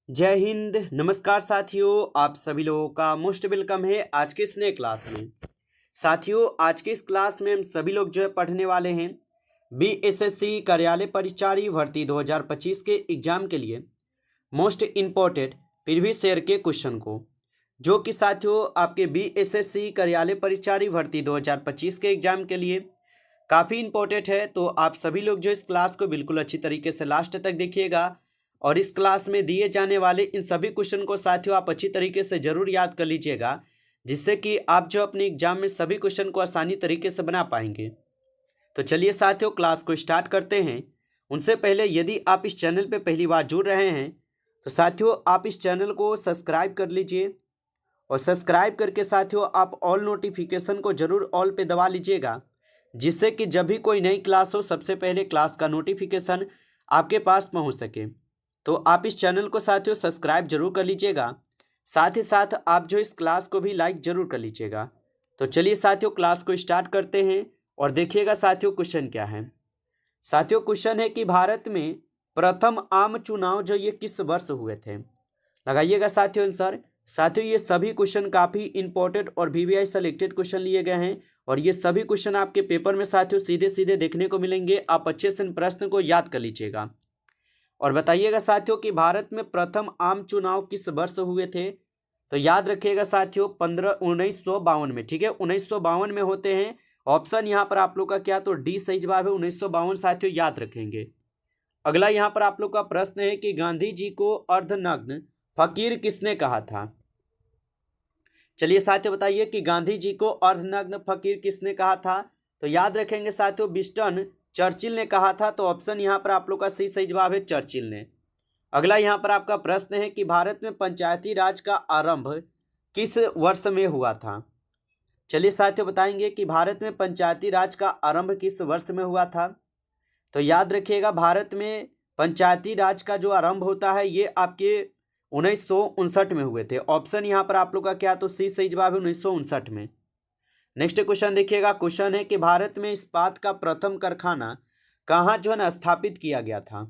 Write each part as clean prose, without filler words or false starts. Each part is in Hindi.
जय हिंद। नमस्कार साथियों, आप सभी लोगों का मोस्ट वेलकम है आज के इस नए क्लास में। साथियों, आज के इस क्लास में हम सभी लोग जो है पढ़ने वाले हैं बीएसएससी कार्यालय परिचारी भर्ती 2025 के एग्जाम के लिए मोस्ट इम्पोर्टेंट प्रीवियस ईयर के क्वेश्चन को, जो कि साथियों आपके बीएसएससी कार्यालय परिचारी भर्ती 2025 के एग्जाम के लिए काफ़ी इंपॉर्टेंट है। तो आप सभी लोग जो इस क्लास को बिल्कुल अच्छी तरीके से लास्ट तक देखिएगा और इस क्लास में दिए जाने वाले इन सभी क्वेश्चन को साथियों आप अच्छी तरीके से जरूर याद कर लीजिएगा, जिससे कि आप जो अपने एग्जाम में सभी क्वेश्चन को आसानी तरीके से बना पाएंगे। तो चलिए साथियों क्लास को स्टार्ट करते हैं। उनसे पहले यदि आप इस चैनल पर पहली बार जुड़ रहे हैं तो साथियों आप इस चैनल को सब्सक्राइब कर लीजिए और सब्सक्राइब करके साथियों आप ऑल नोटिफिकेशन को जरूर ऑल पे दबा लीजिएगा, जिससे कि जब भी कोई नई क्लास हो सबसे पहले क्लास का नोटिफिकेशन आपके पास पहुंच सके। तो आप इस चैनल को साथियों सब्सक्राइब जरूर कर लीजिएगा, साथ ही साथ आप जो इस क्लास को भी लाइक जरूर कर लीजिएगा। तो चलिए साथियों क्लास को स्टार्ट करते हैं और देखिएगा साथियों क्वेश्चन क्या है। साथियों क्वेश्चन है कि भारत में प्रथम आम चुनाव जो ये किस वर्ष हुए थे। लगाइएगा साथियों आंसर। साथियों ये सभी क्वेश्चन काफ़ी इंपॉर्टेंट और वीवीआई सेलेक्टेड क्वेश्चन लिए गए हैं और ये सभी क्वेश्चन आपके पेपर में साथियों सीधे सीधे देखने को मिलेंगे। आप अच्छे से इन प्रश्न को याद कर लीजिएगा और बताइएगा साथियों कि भारत में प्रथम आम चुनाव किस वर्ष हुए थे। तो याद रखिएगा साथियों 1952 में, ठीक है, 1952 में होते हैं। ऑप्शन यहाँ पर आप लोग का क्या, तो डी सही जवाब है 1952 साथियों, याद रखेंगे। अगला यहाँ पर आप लोग का प्रश्न है कि गांधी जी को अर्धनग्न फकीर किसने कहा था। चलिए साथियों बताइए कि गांधी जी को अर्धनग्न फकीर किसने कहा था। तो याद रखेंगे साथियों विंस्टन चर्चिल ने कहा था। तो ऑप्शन यहाँ पर आप लोग का सही जवाब है चर्चिल ने। अगला यहाँ पर आपका प्रश्न है कि भारत में पंचायती राज का आरंभ किस वर्ष में हुआ था। चलिए साथियों बताएंगे कि भारत में पंचायती राज का आरंभ किस वर्ष में हुआ था। तो याद रखिएगा भारत में पंचायती राज का जो आरंभ होता है ये आपके 1959 में हुए थे। ऑप्शन यहाँ पर आप लोग का क्या, तो सी सही जवाब है 1959 में। नेक्स्ट क्वेश्चन देखिएगा। क्वेश्चन है कि भारत में इस्पात का प्रथम कारखाना कहाँ जो है ना स्थापित किया गया था।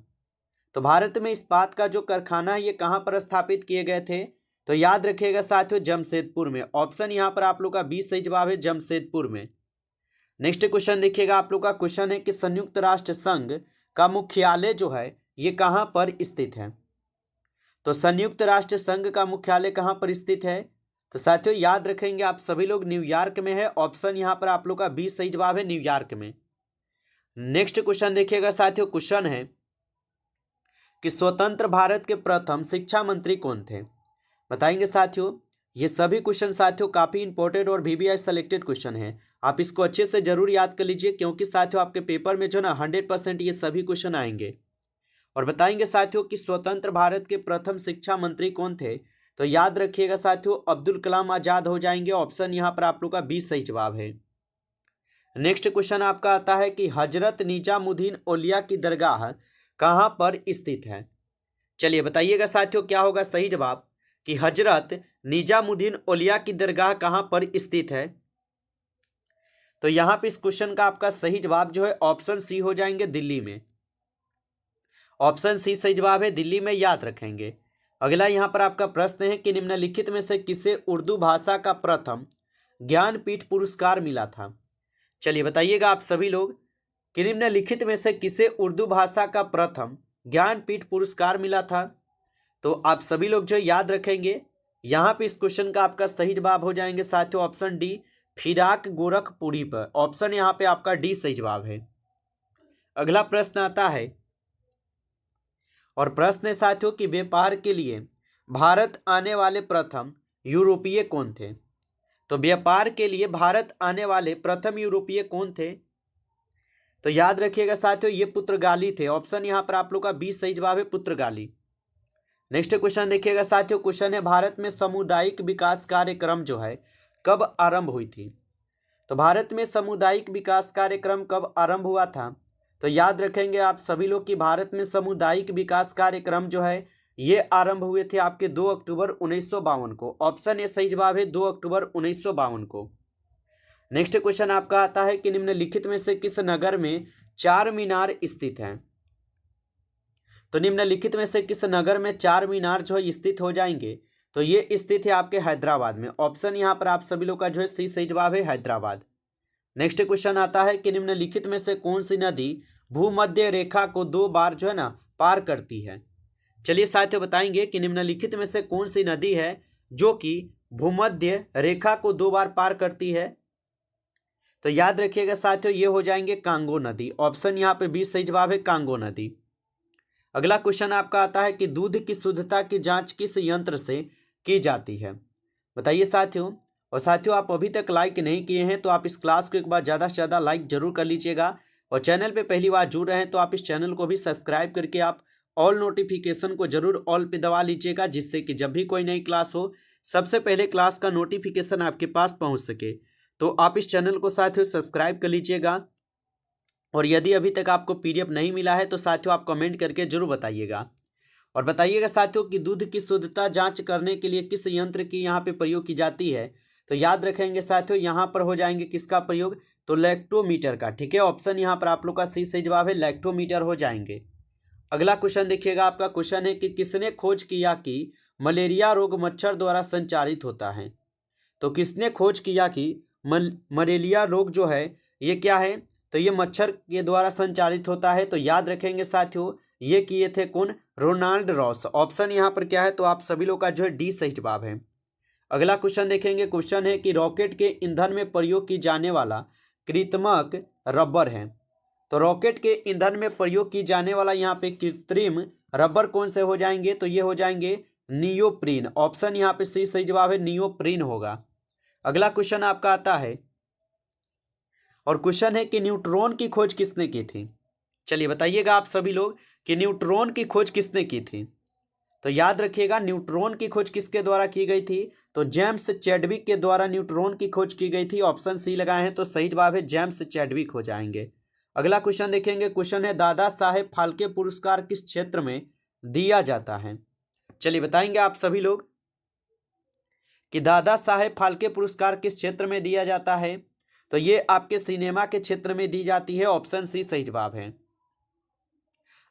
तो भारत में इस्पात का जो कारखाना है ये कहाँ पर स्थापित किए गए थे। तो याद रखिएगा साथियों जमशेदपुर में। ऑप्शन यहाँ पर आप लोग का बी सही जवाब है जमशेदपुर में। नेक्स्ट क्वेश्चन देखिएगा। आप लोग का क्वेश्चन है कि संयुक्त राष्ट्र संघ का मुख्यालय जो है ये कहाँ पर स्थित है। तो संयुक्त राष्ट्र संघ का मुख्यालय कहाँ पर स्थित है। तो साथियों याद रखेंगे आप सभी लोग न्यूयॉर्क में है। ऑप्शन यहाँ पर आप लोग का बी सही जवाब है न्यूयॉर्क में। नेक्स्ट क्वेश्चन देखिएगा साथियों। क्वेश्चन है कि स्वतंत्र भारत के प्रथम शिक्षा मंत्री कौन थे। बताएंगे साथियों। ये सभी क्वेश्चन साथियों काफी इंपॉर्टेंट और वीवीआई सेलेक्टेड क्वेश्चन है। आप इसको अच्छे से जरूर याद कर लीजिए, क्योंकि साथियों आपके पेपर में जो ना 100% ये सभी क्वेश्चन आएंगे। और बताएंगे साथियों कि स्वतंत्र भारत के प्रथम शिक्षा मंत्री कौन थे। तो याद रखिएगा साथियों अब्दुल कलाम आजाद हो जाएंगे। ऑप्शन यहाँ पर आप लोग का 20 सही जवाब है। नेक्स्ट क्वेश्चन आपका आता है कि हजरत निजामुद्दीन औलिया की दरगाह कहाँ पर स्थित है। चलिए बताइएगा साथियों क्या होगा सही जवाब, कि हजरत निजामुद्दीन औलिया की दरगाह कहाँ पर स्थित है। तो यहाँ पे इस क्वेश्चन का आपका सही जवाब जो है ऑप्शन सी हो जाएंगे दिल्ली में। ऑप्शन सी सही जवाब है दिल्ली में, याद रखेंगे। अगला यहाँ पर आपका प्रश्न है कि निम्नलिखित में से किसे उर्दू भाषा का प्रथम ज्ञानपीठ पुरस्कार मिला था। चलिए बताइएगा आप सभी लोग कि निम्नलिखित में से किसे उर्दू भाषा का प्रथम ज्ञानपीठ पुरस्कार मिला था। तो आप सभी लोग जो याद रखेंगे यहाँ पे इस क्वेश्चन का आपका सही जवाब हो जाएंगे साथियों ऑप्शन डी फिराक गोरखपुरी पर। ऑप्शन यहाँ पे आपका डी सही जवाब है। अगला प्रश्न आता है और प्रश्न है साथियों कि व्यापार के लिए भारत आने वाले प्रथम यूरोपीय कौन थे। तो व्यापार के लिए भारत आने वाले प्रथम यूरोपीय कौन थे। तो याद रखिएगा साथियों ये पुर्तगाली थे। ऑप्शन यहाँ पर आप लोग का 20 सही जवाब है पुर्तगाली। नेक्स्ट क्वेश्चन देखिएगा साथियों। क्वेश्चन है भारत में सामुदायिक विकास कार्यक्रम जो है कब आरंभ हुई थी। तो भारत में सामुदायिक विकास कार्यक्रम कब आरंभ हुआ था। तो याद रखेंगे आप सभी लोग कि भारत में सामुदायिक विकास कार्यक्रम जो है ये आरंभ हुए थे आपके 2 अक्टूबर 1952 को। ऑप्शन ए सही जवाब है 2 अक्टूबर 1952 को। नेक्स्ट क्वेश्चन आपका आता है कि निम्नलिखित में से किस नगर में चार मीनार स्थित हैं। तो निम्नलिखित में से किस नगर में चार मीनार जो है स्थित हो जाएंगे? तो ये स्थित है आपके हैदराबाद में। ऑप्शन यहाँ पर आप सभी लोग का जो है सी सही जवाब है, हैदराबाद। नेक्स्ट क्वेश्चन आता है कि निम्नलिखित में से कौन सी नदी भूमध्य रेखा को 2 बार जो है ना पार करती है? चलिए साथियों बताएंगे कि निम्नलिखित में से कौन सी नदी है जो कि भूमध्य रेखा को 2 बार पार करती है? तो याद रखिएगा साथियों, ये हो जाएंगे कांगो नदी। ऑप्शन यहाँ पे बी सही जवाब है, कांगो नदी। अगला क्वेश्चन आपका आता है कि दूध की शुद्धता की जांच किस यंत्र से की जाती है? बताइए साथियों। और साथियों, आप अभी तक लाइक नहीं किए हैं तो आप इस क्लास को एक बार ज़्यादा से ज़्यादा लाइक जरूर कर लीजिएगा। और चैनल पे पहली बार जुड़ रहे हैं तो आप इस चैनल को भी सब्सक्राइब करके आप ऑल नोटिफिकेशन को जरूर ऑल पे दबा लीजिएगा, जिससे कि जब भी कोई नई क्लास हो सबसे पहले क्लास का नोटिफिकेशन आपके पास पहुंच सके। तो आप इस चैनल को साथियों सब्सक्राइब कर लीजिएगा। और यदि अभी तक आपको पीडीएफ नहीं मिला है तो साथियों आप कमेंट करके जरूर बताइएगा। और बताइएगा साथियों कि दूध की शुद्धता जांच करने के लिए किस यंत्र की यहाँ पे प्रयोग की जाती है? तो याद रखेंगे साथियों, यहाँ पर हो जाएंगे किसका प्रयोग? तो लैक्टोमीटर का। ठीक है, ऑप्शन यहाँ पर आप लोग का सही जवाब है, लैक्टोमीटर हो जाएंगे। अगला क्वेश्चन देखिएगा, आपका क्वेश्चन है कि किसने खोज किया कि मलेरिया रोग मच्छर द्वारा संचारित होता है? तो किसने खोज किया कि मलेरिया रोग जो है ये क्या है? तो ये मच्छर के द्वारा संचारित होता है। तो याद रखेंगे साथियों, ये किए थे कौन? Ronald Ross. ऑप्शन यहाँ पर क्या है? तो आप सभी लोग का जो है डी सही जवाब है। अगला क्वेश्चन देखेंगे, क्वेश्चन है कि रॉकेट के ईंधन में प्रयोग की जाने वाला कृत्रिमक रबर है। तो रॉकेट के ईंधन में प्रयोग की जाने वाला यहाँ पे कृत्रिम रबर कौन से हो जाएंगे? तो ये हो जाएंगे नियोप्रीन। ऑप्शन यहाँ पे सी सही जवाब है, नियोप्रीन होगा। अगला क्वेश्चन आपका आता है और क्वेश्चन है कि न्यूट्रॉन की खोज किसने की थी? चलिए बताइएगा आप सभी लोग कि न्यूट्रॉन की खोज किसने की थी? तो याद रखिएगा, न्यूट्रॉन की खोज किसके द्वारा की गई थी? तो जेम्स चैडविक के द्वारा न्यूट्रॉन की खोज की गई थी। ऑप्शन सी लगाए हैं तो सही जवाब है, जेम्स चैडविक हो जाएंगे। अगला क्वेश्चन देखेंगे, क्वेश्चन है दादा साहेब फाल्के पुरस्कार किस क्षेत्र में दिया जाता है? चलिए बताएंगे आप सभी लोग कि दादा साहेब फाल्के पुरस्कार किस क्षेत्र में दिया जाता है? तो ये आपके सिनेमा के क्षेत्र में दी जाती है। ऑप्शन सी सही जवाब है।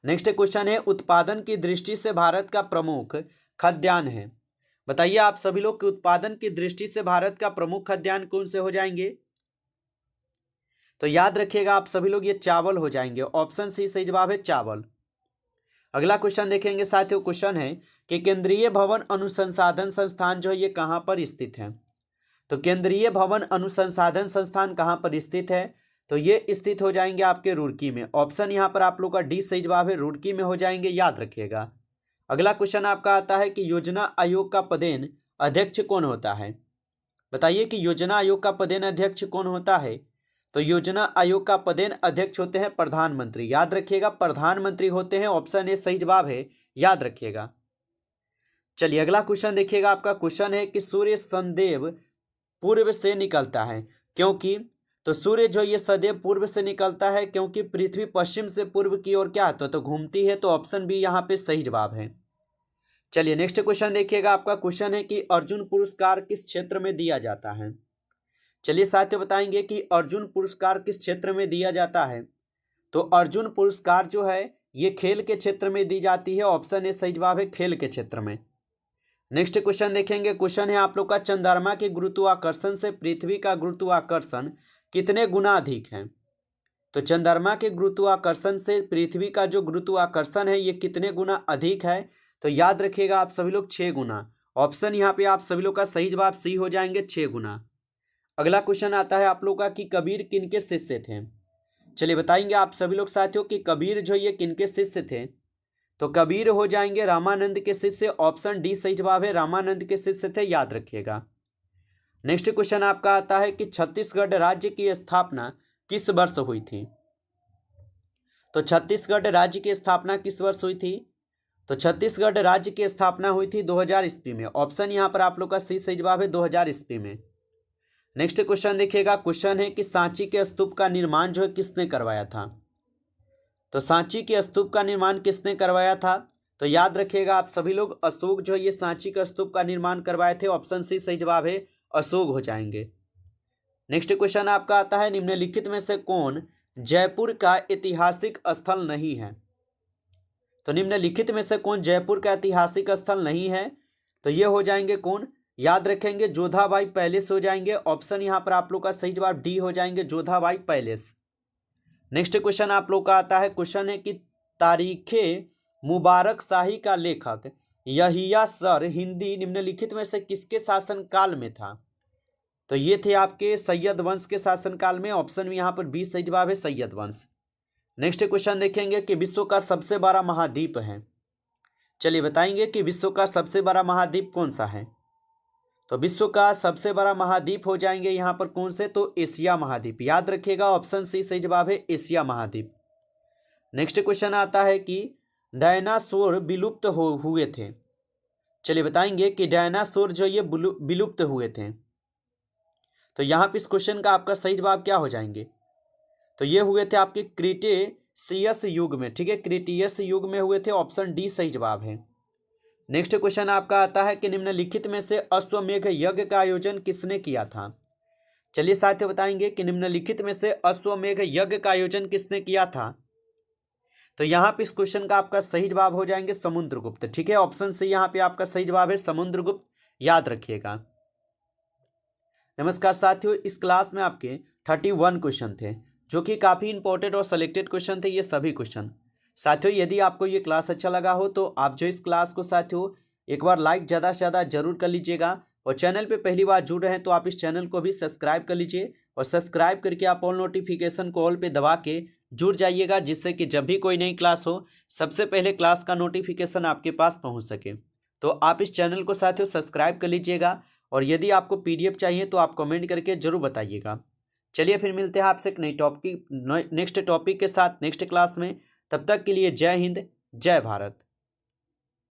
नेक्स्ट क्वेश्चन है, उत्पादन की दृष्टि से भारत का प्रमुख खाद्यान्न है। बताइए आप सभी लोग कि उत्पादन की दृष्टि से भारत का प्रमुख खाद्यान्न कौन से हो जाएंगे? तो याद रखिएगा आप सभी लोग, ये चावल हो जाएंगे। ऑप्शन सी सही जवाब है, चावल। अगला क्वेश्चन देखेंगे साथियों, क्वेश्चन है कि केंद्रीय भवन अनुसंधान संस्थान जो है ये कहां पर स्थित है? तो केंद्रीय भवन अनुसंधान संस्थान कहां पर स्थित है? तो ये स्थित हो जाएंगे आपके रुड़की में। ऑप्शन यहाँ पर आप लोग का डी सही जवाब है, रुड़की में हो जाएंगे, याद रखिएगा। अगला क्वेश्चन आपका आता है कि योजना आयोग का पदेन अध्यक्ष कौन होता है? बताइए कि योजना आयोग का पदेन अध्यक्ष कौन होता है? तो योजना आयोग का पदेन अध्यक्ष होते हैं प्रधानमंत्री। याद रखिएगा, प्रधानमंत्री होते हैं। ऑप्शन ए सही जवाब है, याद रखिएगा। चलिए अगला क्वेश्चन देखिएगा, आपका क्वेश्चन है कि सूर्य सदैव पूर्व से निकलता है क्योंकि? तो सूर्य जो ये सदैव पूर्व से निकलता है क्योंकि पृथ्वी पश्चिम से पूर्व की ओर क्या तो घूमती है। तो ऑप्शन बी यहाँ पे सही जवाब है। चलिए नेक्स्ट क्वेश्चन देखिएगा, आपका क्वेश्चन है कि अर्जुन पुरस्कार किस क्षेत्र में दिया जाता है? चलिए साथियों बताएंगे कि अर्जुन पुरस्कार किस क्षेत्र में दिया जाता है। तो अर्जुन पुरस्कार जो है ये खेल के क्षेत्र में दी जाती है। ऑप्शन ए सही जवाब है, खेल के क्षेत्र में। नेक्स्ट क्वेश्चन देखेंगे, क्वेश्चन है आप लोग का चंद्रमा के गुरुत्वाकर्षण से पृथ्वी का गुरुत्वाकर्षण कितने गुना अधिक है? तो चंद्रमा के गुरुत्वाकर्षण से पृथ्वी का जो गुरुत्वाकर्षण है ये कितने गुना अधिक है? तो याद रखिएगा आप सभी लोग 6 गुना। ऑप्शन यहाँ पे आप सभी लोग का सही जवाब सी हो जाएंगे, 6 गुना। अगला क्वेश्चन आता है आप लोग का कि कबीर किनके शिष्य थे? चलिए बताएंगे आप सभी लोग साथियों कि कबीर जो ये किनके शिष्य थे? तो कबीर हो जाएंगे रामानंद के शिष्य। ऑप्शन डी सही जवाब है, रामानंद के शिष्य थे, याद रखिएगा। नेक्स्ट क्वेश्चन आपका आता है कि छत्तीसगढ़ राज्य की स्थापना किस वर्ष हुई थी? तो छत्तीसगढ़ राज्य की स्थापना किस वर्ष हुई थी? तो छत्तीसगढ़ राज्य की स्थापना हुई थी 2000 ईस्वी में। ऑप्शन यहाँ पर आप लोग का सी सही जवाब है, 2000 ईस्वी में। नेक्स्ट क्वेश्चन देखिएगा, क्वेश्चन है कि सांची के स्तूप का निर्माण जो है किसने करवाया था? तो सांची के स्तूप का निर्माण किसने करवाया था? तो याद रखिएगा आप सभी लोग, अशोक जो है ये सांची का स्तूप का निर्माण करवाए थे। ऑप्शन सी सही जवाब है, अशोक हो जाएंगे। नेक्स्ट क्वेश्चन आपका आता है, निम्नलिखित में से कौन जयपुर का ऐतिहासिक स्थल नहीं है? तो निम्नलिखित में से कौन जयपुर का ऐतिहासिक स्थल नहीं है? तो ये हो जाएंगे कौन, याद रखेंगे जोधाबाई पैलेस हो जाएंगे। ऑप्शन यहाँ पर आप लोग का सही जवाब डी हो जाएंगे, जोधाबाई पैलेस। नेक्स्ट क्वेश्चन आप लोग का आता है, क्वेश्चन है कि तारीखे मुबारक शाही का लेखक यहिया सर हिंदी निम्नलिखित में से किसके शासनकाल में था? तो ये थे आपके सैयद वंश के शासनकाल में। ऑप्शन में यहाँ पर बी सही जवाब है, सैयद वंश। नेक्स्ट क्वेश्चन देखेंगे कि विश्व का सबसे बड़ा महाद्वीप है। चलिए बताएंगे कि विश्व का सबसे बड़ा महाद्वीप कौन सा है? तो विश्व का सबसे बड़ा महाद्वीप हो जाएंगे यहाँ पर कौन से? तो एशिया महाद्वीप। याद रखिएगा ऑप्शन सी सही जवाब है, एशिया महाद्वीप। नेक्स्ट क्वेश्चन आता है कि डायनासोर विलुप्त हुए थे। चलिए बताएंगे कि डायनासोर जो ये विलुप्त हुए थे। तो यहाँ पे इस क्वेश्चन का आपका सही जवाब क्या हो जाएंगे? तो ये हुए थे आपके क्रिटेशियस युग में, ठीक है, क्रिटियस युग में हुए थे। ऑप्शन डी सही जवाब है। नेक्स्ट क्वेश्चन आपका आता है कि निम्नलिखित में से अश्वमेघ यज्ञ का आयोजन किसने किया था? चलिए साथियों बताएंगे कि निम्नलिखित में से अश्वमेघ यज्ञ का आयोजन किसने किया था? तो यहाँ पे इस क्वेश्चन का आपका सही जवाब हो जाएंगे समुद्रगुप्त, ठीक है। ऑप्शन सी यहाँ पे आपका सही जवाब है, समुद्रगुप्त। याद रखिएगा। नमस्कार साथियों, इस क्लास में आपके 31 क्वेश्चन थे जो कि काफ़ी इंपॉर्टेंट और सिलेक्टेड क्वेश्चन थे ये सभी क्वेश्चन। साथियों यदि आपको ये क्लास अच्छा लगा हो तो आप जो इस क्लास को साथियों एक बार लाइक ज़्यादा से ज़्यादा जरूर कर लीजिएगा, और चैनल पे पहली बार जुड़ रहे हैं तो आप इस चैनल को भी सब्सक्राइब कर लीजिए, और सब्सक्राइब करके आप ऑल नोटिफिकेशन को ऑल पे दबा के जुड़ जाइएगा, जिससे कि जब भी कोई नई क्लास हो सबसे पहले क्लास का नोटिफिकेशन आपके पास पहुँच सके। तो आप इस चैनल को साथियों सब्सक्राइब कर लीजिएगा, और यदि आपको PDF चाहिए तो आप कमेंट करके जरूर बताइएगा। चलिए फिर मिलते हैं आपसे एक नई टॉपिक नेक्स्ट टॉपिक के साथ नेक्स्ट क्लास में। तब तक के लिए जय हिंद, जय भारत।